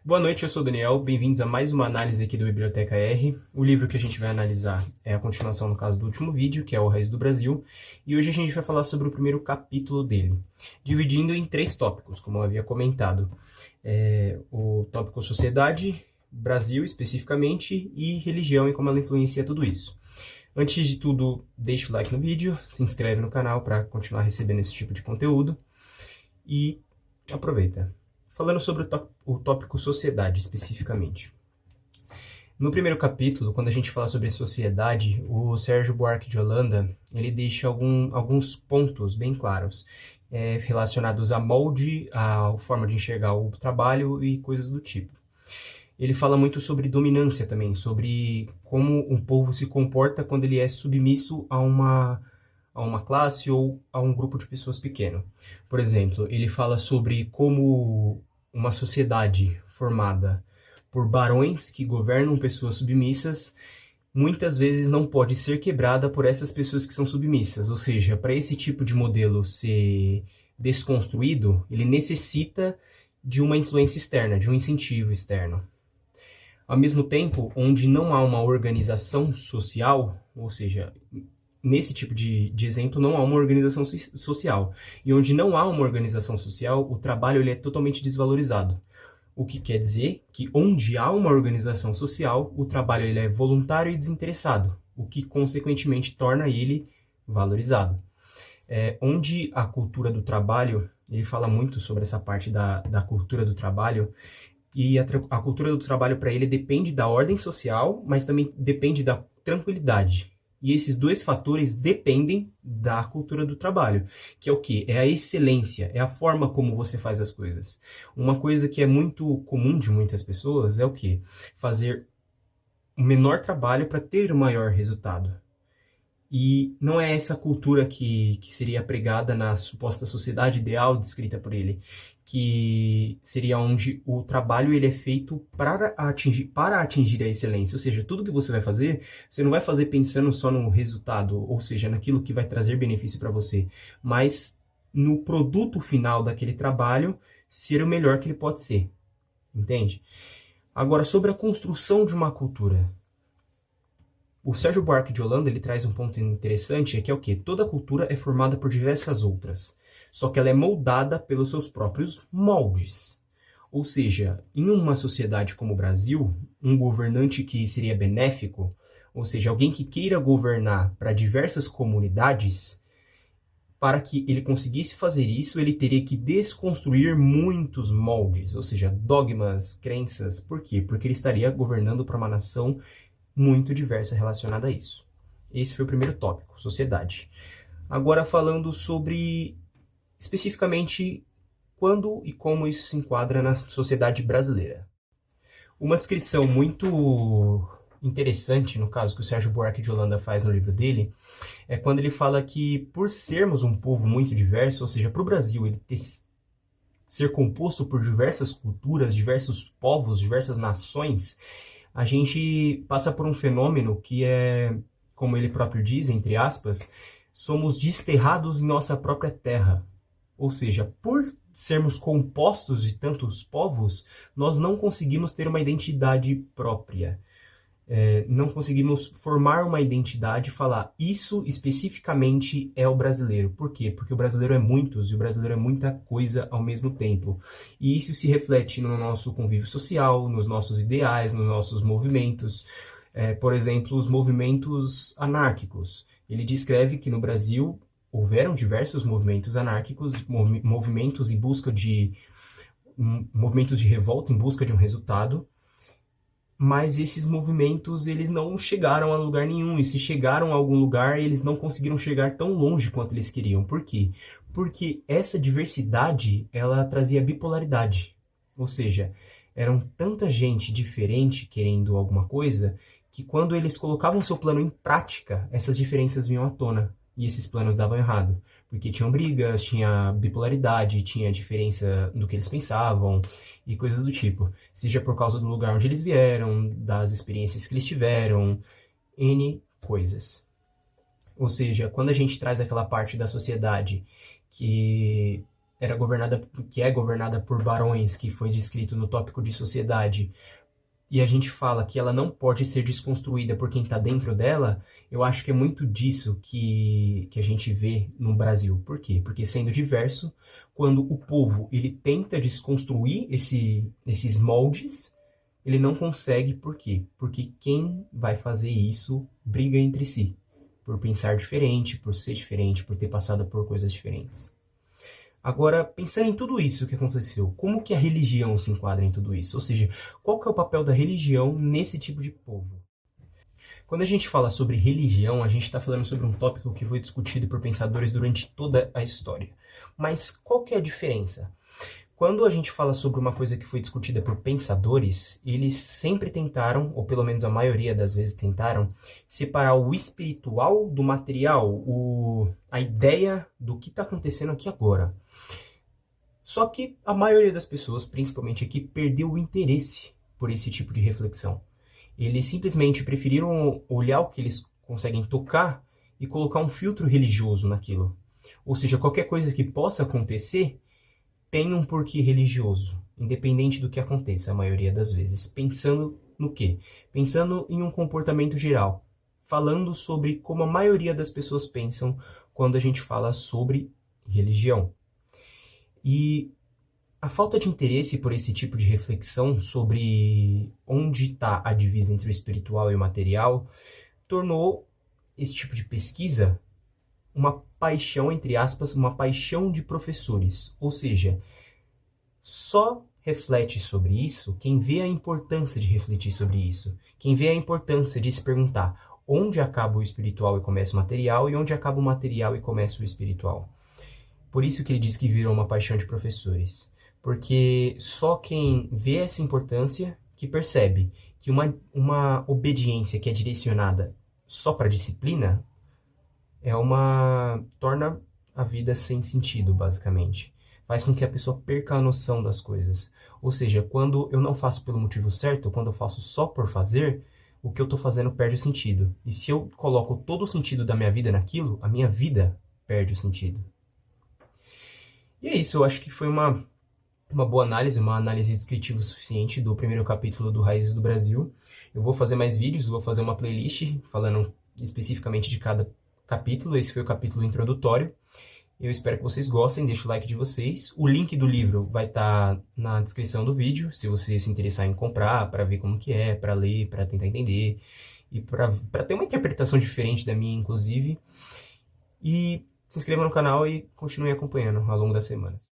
Boa noite, eu sou o Daniel, bem-vindos a mais uma análise aqui do Biblioteca R. O livro que a gente vai analisar é a continuação, no caso do último vídeo, que é O Raiz do Brasil, e hoje a gente vai falar sobre o primeiro capítulo dele, dividindo em 3 tópicos, como eu havia comentado. O tópico Sociedade, Brasil especificamente, e religião e como ela influencia tudo isso. Antes de tudo, deixa o like no vídeo, se inscreve no canal para continuar recebendo esse tipo de conteúdo, e aproveita. Falando sobre o tópico sociedade, especificamente. No primeiro capítulo, quando a gente fala sobre sociedade, o Sérgio Buarque de Holanda, ele deixa alguns pontos bem claros, relacionados a molde, a forma de enxergar o trabalho e coisas do tipo. Ele fala muito sobre dominância também, sobre como um povo se comporta quando ele é submisso a uma classe ou a um grupo de pessoas pequeno. Por exemplo, ele fala sobre como uma sociedade formada por barões que governam pessoas submissas muitas vezes não pode ser quebrada por essas pessoas que são submissas. Ou seja, para esse tipo de modelo ser desconstruído, ele necessita de uma influência externa, de um incentivo externo. Ao mesmo tempo, onde não há uma organização social, ou seja, nesse tipo de exemplo, não há uma organização social. E onde não há uma organização social, o trabalho ele é totalmente desvalorizado. O que quer dizer que onde há uma organização social, o trabalho ele é voluntário e desinteressado, o que consequentemente torna ele valorizado. Onde a cultura do trabalho, ele fala muito sobre essa parte da cultura do trabalho, e a cultura do trabalho para ele depende da ordem social, mas também depende da tranquilidade. E esses dois fatores dependem da cultura do trabalho, que é o quê? É a excelência, é a forma como você faz as coisas. Uma coisa que é muito comum de muitas pessoas é o quê? Fazer o menor trabalho para ter o maior resultado. E não é essa cultura que seria pregada na suposta sociedade ideal descrita por ele, que seria onde o trabalho ele é feito para atingir a excelência. Ou seja, tudo que você vai fazer, você não vai fazer pensando só no resultado, ou seja, naquilo que vai trazer benefício para você, mas no produto final daquele trabalho ser o melhor que ele pode ser. Entende? Agora, sobre a construção de uma cultura. O Sérgio Buarque de Holanda ele traz um ponto interessante, que é o quê? Toda cultura é formada por diversas outras, só que ela é moldada pelos seus próprios moldes. Ou seja, em uma sociedade como o Brasil, um governante que seria benéfico, ou seja, alguém que queira governar para diversas comunidades, para que ele conseguisse fazer isso, ele teria que desconstruir muitos moldes, ou seja, dogmas, crenças. Por quê? Porque ele estaria governando para uma nação muito diversa relacionada a isso. Esse foi o primeiro tópico, sociedade. Agora falando sobre, especificamente, quando e como isso se enquadra na sociedade brasileira. Uma descrição muito interessante, no caso que o Sérgio Buarque de Holanda faz no livro dele, é quando ele fala que por sermos um povo muito diverso, ou seja, para o Brasil ele ser composto por diversas culturas, diversos povos, diversas nações, a gente passa por um fenômeno que é, como ele próprio diz, entre aspas, somos desterrados em nossa própria terra. Ou seja, por sermos compostos de tantos povos, nós não conseguimos ter uma identidade própria. Não conseguimos formar uma identidade e falar isso especificamente é o brasileiro. Por quê? Porque o brasileiro é muitos e o brasileiro é muita coisa ao mesmo tempo. E isso se reflete no nosso convívio social, nos nossos ideais, nos nossos movimentos. Por exemplo, os movimentos anárquicos. Ele descreve que no Brasil houveram diversos movimentos anárquicos, movimentos em busca de movimentos de revolta em busca de um resultado. Mas esses movimentos eles não chegaram a lugar nenhum, e se chegaram a algum lugar, eles não conseguiram chegar tão longe quanto eles queriam. Por quê? Porque essa diversidade, ela trazia bipolaridade. Ou seja, eram tanta gente diferente querendo alguma coisa, que quando eles colocavam seu plano em prática, essas diferenças vinham à tona, e esses planos davam errado. Porque tinham brigas, tinha bipolaridade, tinha diferença do que eles pensavam e coisas do tipo. Seja por causa do lugar onde eles vieram, das experiências que eles tiveram, N coisas. Ou seja, quando a gente traz aquela parte da sociedade que que é governada por barões, que foi descrito no tópico de sociedade, e a gente fala que ela não pode ser desconstruída por quem está dentro dela, eu acho que é muito disso que a gente vê no Brasil. Por quê? Porque sendo diverso, quando o povo ele tenta desconstruir esses moldes, ele não consegue. Por quê? Porque quem vai fazer isso briga entre si, por pensar diferente, por ser diferente, por ter passado por coisas diferentes. Agora, pensando em tudo isso que aconteceu, como que a religião se enquadra em tudo isso? Ou seja, qual que é o papel da religião nesse tipo de povo? Quando a gente fala sobre religião, a gente está falando sobre um tópico que foi discutido por pensadores durante toda a história. Mas qual que é a diferença? Quando a gente fala sobre uma coisa que foi discutida por pensadores, eles sempre tentaram, ou pelo menos a maioria das vezes tentaram, separar o espiritual do material, a ideia do que está acontecendo aqui agora. Só que a maioria das pessoas, principalmente aqui, perdeu o interesse por esse tipo de reflexão. Eles simplesmente preferiram olhar o que eles conseguem tocar e colocar um filtro religioso naquilo. Ou seja, qualquer coisa que possa acontecer tem um porquê religioso, independente do que aconteça, a maioria das vezes. Pensando no quê? Pensando em um comportamento geral. Falando sobre como a maioria das pessoas pensam quando a gente fala sobre religião. E a falta de interesse por esse tipo de reflexão sobre onde está a divisa entre o espiritual e o material tornou esse tipo de pesquisa uma paixão, entre aspas, uma paixão de professores. Ou seja, só reflete sobre isso quem vê a importância de refletir sobre isso. Quem vê a importância de se perguntar onde acaba o espiritual e começa o material e onde acaba o material e começa o espiritual. Por isso que ele diz que virou uma paixão de professores. Porque só quem vê essa importância que percebe que uma obediência que é direcionada só para disciplina torna a vida sem sentido, basicamente. Faz com que a pessoa perca a noção das coisas. Ou seja, quando eu não faço pelo motivo certo, quando eu faço só por fazer, o que eu estou fazendo perde o sentido. E se eu coloco todo o sentido da minha vida naquilo, a minha vida perde o sentido. E é isso, eu acho que foi uma boa análise, uma análise descritiva o suficiente do primeiro capítulo do Raízes do Brasil. Eu vou fazer mais vídeos, vou fazer uma playlist falando especificamente de cada capítulo. Esse foi o capítulo introdutório. Eu espero que vocês gostem, deixe o like de vocês. O link do livro vai estar na descrição do vídeo, se você se interessar em comprar, para ver como que é, para ler, para tentar entender, e para ter uma interpretação diferente da minha, inclusive. E se inscreva no canal e continue acompanhando ao longo das semanas.